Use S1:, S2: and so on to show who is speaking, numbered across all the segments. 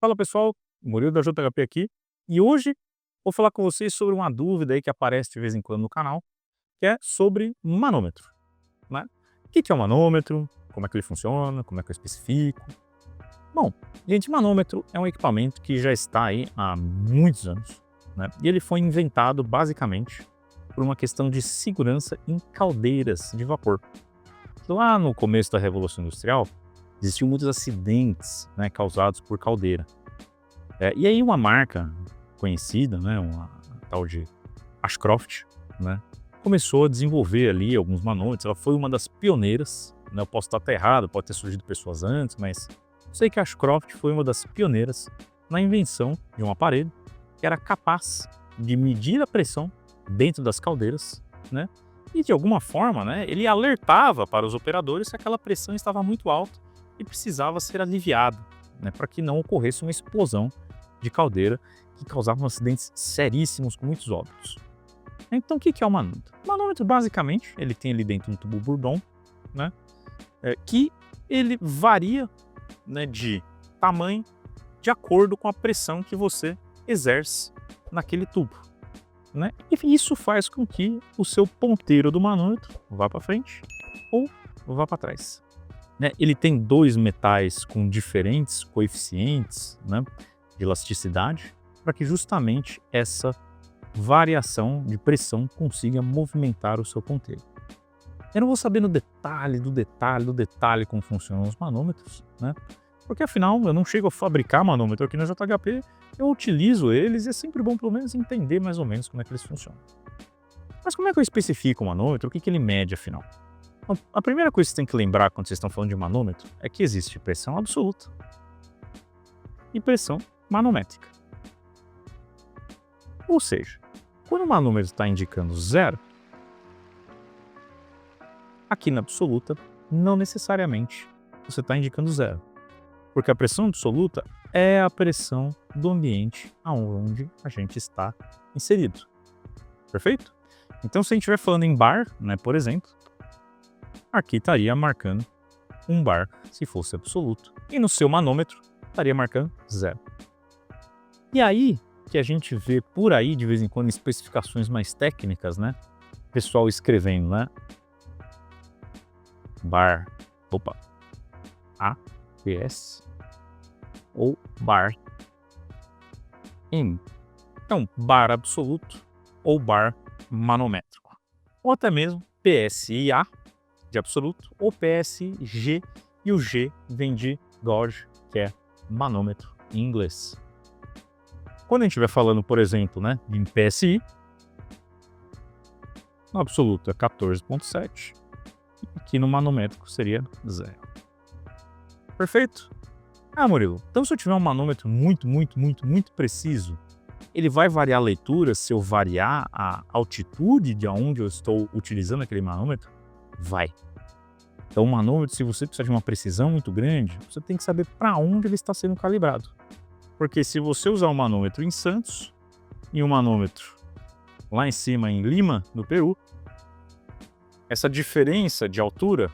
S1: Fala pessoal, Murilo da JHP aqui, e hoje vou falar com vocês sobre uma dúvida aí que aparece de vez em quando no canal, que é sobre manômetro, né? O que é um manômetro? Como é que ele funciona? Como é que eu especifico? Bom, gente, manômetro é um equipamento que já está aí há muitos anos, né? E ele foi inventado basicamente por uma questão de segurança em caldeiras de vapor. Lá no começo da Revolução Industrial, existiam muitos acidentes, né, causados por caldeira. E aí uma marca conhecida, né, uma tal de Ashcroft, né, começou a desenvolver ali alguns manômetros. Ela foi uma das pioneiras, né, eu posso estar até errado, pode ter surgido pessoas antes, mas sei que a Ashcroft foi uma das pioneiras na invenção de um aparelho que era capaz de medir a pressão dentro das caldeiras, né, e de alguma forma, né, ele alertava para os operadores que aquela pressão estava muito alta e precisava ser aliviada, né, para que não ocorresse uma explosão de caldeira que causavam acidentes seríssimos com muitos óbitos. Então, o que é o manômetro? O manômetro, basicamente, ele tem ali dentro um tubo Bourdon, né, que ele varia, né, de tamanho de acordo com a pressão que você exerce naquele tubo, né? E isso faz com que o seu ponteiro do manômetro vá para frente ou vá para trás, né? Ele tem dois metais com diferentes coeficientes, né, de elasticidade, para que justamente essa variação de pressão consiga movimentar o seu ponteiro. Eu não vou saber no detalhe, do detalhe, do detalhe como funcionam os manômetros, né? Porque afinal eu não chego a fabricar manômetro aqui na JHP, eu utilizo eles e é sempre bom pelo menos entender mais ou menos como é que eles funcionam. Mas como é que eu especifico o manômetro? O que ele mede afinal? Bom, a primeira coisa que você tem que lembrar quando vocês estão falando de manômetro é que existe pressão absoluta e pressão manométrica. Ou seja, quando o manômetro está indicando zero, aqui na absoluta, não necessariamente você está indicando zero. Porque a pressão absoluta é a pressão do ambiente aonde a gente está inserido. Perfeito? Então, se a gente estiver falando em bar, né, por exemplo, aqui estaria marcando um bar se fosse absoluto. E no seu manômetro estaria marcando zero. E aí que a gente vê por aí, de vez em quando, especificações mais técnicas, né? Pessoal escrevendo, né? Bar, APS ou bar M. Então, bar absoluto ou bar manométrico. Ou até mesmo PSIA de absoluto ou PSG, e o G vem de gauge, que é manômetro em inglês. Quando a gente estiver falando, por exemplo, né, em PSI, no absoluto é 14,7, e aqui no manométrico seria 0. Perfeito? Ah, Murilo, então se eu tiver um manômetro muito preciso, ele vai variar a leitura se eu variar a altitude de onde eu estou utilizando aquele manômetro? Vai. Então, o manômetro, se você precisar de uma precisão muito grande, você tem que saber para onde ele está sendo calibrado. Porque se você usar um manômetro em Santos e um manômetro lá em cima em Lima, no Peru, essa diferença de altura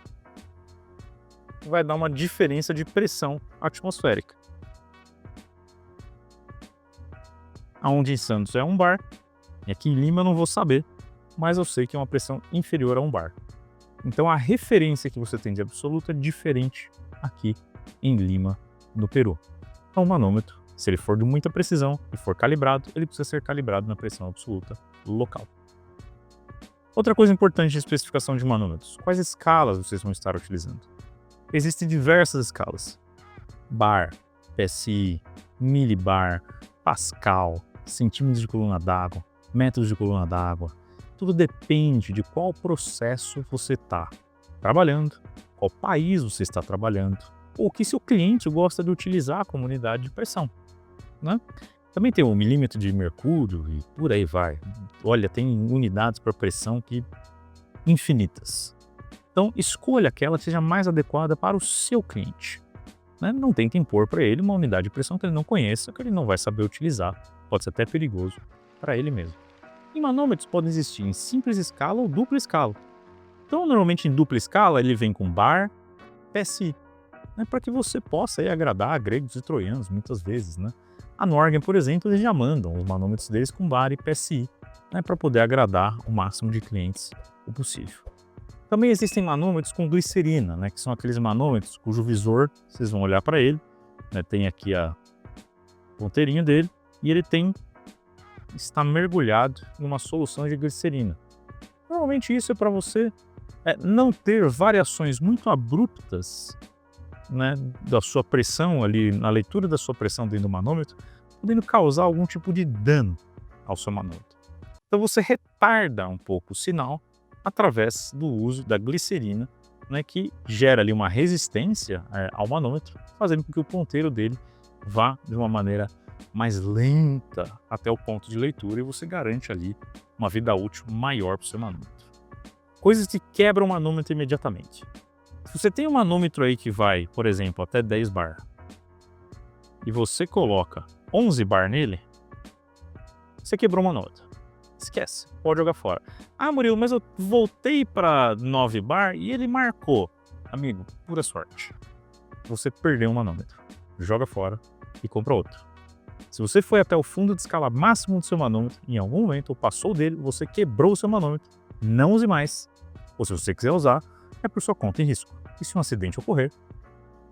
S1: vai dar uma diferença de pressão atmosférica. Aonde em Santos é um bar, e aqui em Lima eu não vou saber, mas eu sei que é uma pressão inferior a um bar. Então a referência que você tem de absoluto é diferente aqui em Lima, no Peru. Então o manômetro, se ele for de muita precisão e for calibrado, ele precisa ser calibrado na pressão absoluta local. Outra coisa importante de especificação de manômetros: quais escalas vocês vão estar utilizando? Existem diversas escalas: bar, PSI, milibar, pascal, centímetros de coluna d'água, metros de coluna d'água. Tudo depende de qual processo você está trabalhando, qual país você está trabalhando, ou o que seu cliente gosta de utilizar como unidade de pressão, né? Também tem o milímetro de mercúrio e por aí vai. Olha, tem unidades para pressão que infinitas. Então, escolha aquela que seja mais adequada para o seu cliente, né? Não tente impor para ele uma unidade de pressão que ele não conheça, que ele não vai saber utilizar. Pode ser até perigoso para ele mesmo. E manômetros podem existir em simples escala ou dupla escala. Então, normalmente em dupla escala, ele vem com bar, PSI. né, para que você possa aí agradar gregos e troianos muitas vezes, né? A Norgem, por exemplo, eles já mandam os manômetros deles com bar e PSI, né, para poder agradar o máximo de clientes o possível. Também existem manômetros com glicerina, né, que são aqueles manômetros cujo visor, vocês vão olhar para ele, né, tem aqui a ponteirinho dele e ele está mergulhado numa solução de glicerina. Normalmente isso é para você não ter variações muito abruptas, né, da sua pressão ali, na leitura da sua pressão dentro do manômetro, podendo causar algum tipo de dano ao seu manômetro. Então você retarda um pouco o sinal através do uso da glicerina, né, que gera ali uma resistência ao manômetro, fazendo com que o ponteiro dele vá de uma maneira mais lenta até o ponto de leitura e você garante ali uma vida útil maior para o seu manômetro. Coisas que quebram o manômetro imediatamente. Se você tem um manômetro aí que vai, por exemplo, até 10 bar e você coloca 11 bar nele, você quebrou o manômetro. Esquece, pode jogar fora. Ah, Murilo, mas eu voltei para 9 bar e ele marcou. Amigo, pura sorte. Você perdeu um manômetro. Joga fora e compra outro. Se você foi até o fundo de escala máximo do seu manômetro, em algum momento ou passou dele, você quebrou o seu manômetro. Não use mais. Ou se você quiser usar, é por sua conta em risco. E se um acidente ocorrer,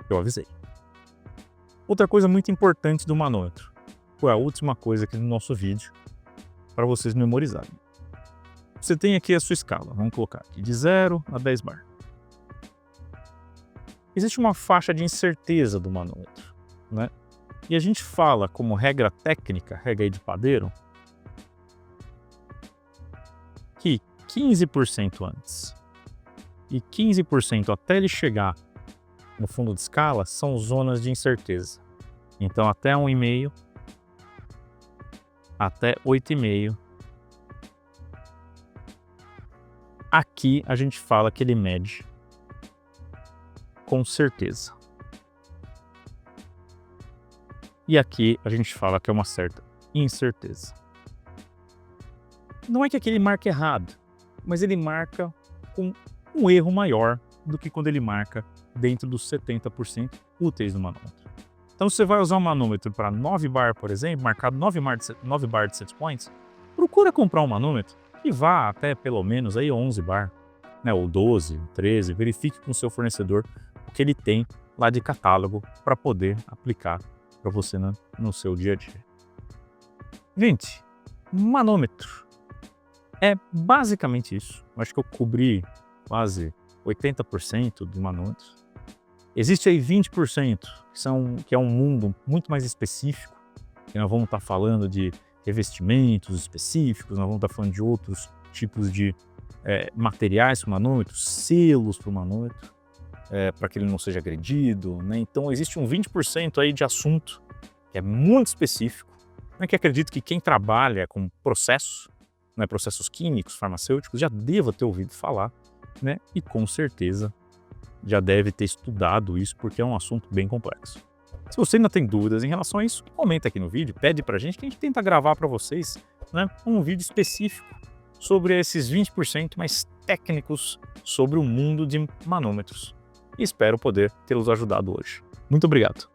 S1: eu avisei. Outra coisa muito importante do manômetro. Foi a última coisa aqui no nosso vídeo, para vocês memorizarem. Você tem aqui a sua escala, vamos colocar aqui de 0 a 10 bar. Existe uma faixa de incerteza do manômetro, né? E a gente fala como regra técnica, regra aí de padeiro, que 15% antes e 15% até ele chegar no fundo de escala são zonas de incerteza. Então até 1,5 até 8,5. Aqui a gente fala que ele mede com certeza. E aqui a gente fala que é uma certa incerteza. Não é que aqui ele marca errado, mas ele marca com um erro maior do que quando ele marca dentro dos 70% úteis do manômetro. Então, se você vai usar um manômetro para 9 bar, por exemplo, marcado 9 bar de set points, procura comprar um manômetro que vá até pelo menos aí 11 bar, né, ou 12, 13, verifique com o seu fornecedor o que ele tem lá de catálogo para poder aplicar para você no seu dia a dia. Gente, manômetro é basicamente isso. Eu acho que eu cobri quase 80% do manômetro. Existe aí 20% que é um mundo muito mais específico, que nós vamos estar falando de revestimentos específicos, nós vamos estar falando de outros tipos de materiais para o manômetro, selos para o manômetro, para que ele não seja agredido, né? Então existe um 20% aí de assunto que é muito específico, né, que acredito que quem trabalha com processos, né, processos químicos, farmacêuticos, já deva ter ouvido falar, né, e com certeza já deve ter estudado isso, porque é um assunto bem complexo. Se você ainda tem dúvidas em relação a isso, comenta aqui no vídeo, pede pra gente que a gente tenta gravar para vocês, né, um vídeo específico sobre esses 20% mais técnicos sobre o mundo de manômetros. E espero poder tê-los ajudado hoje. Muito obrigado!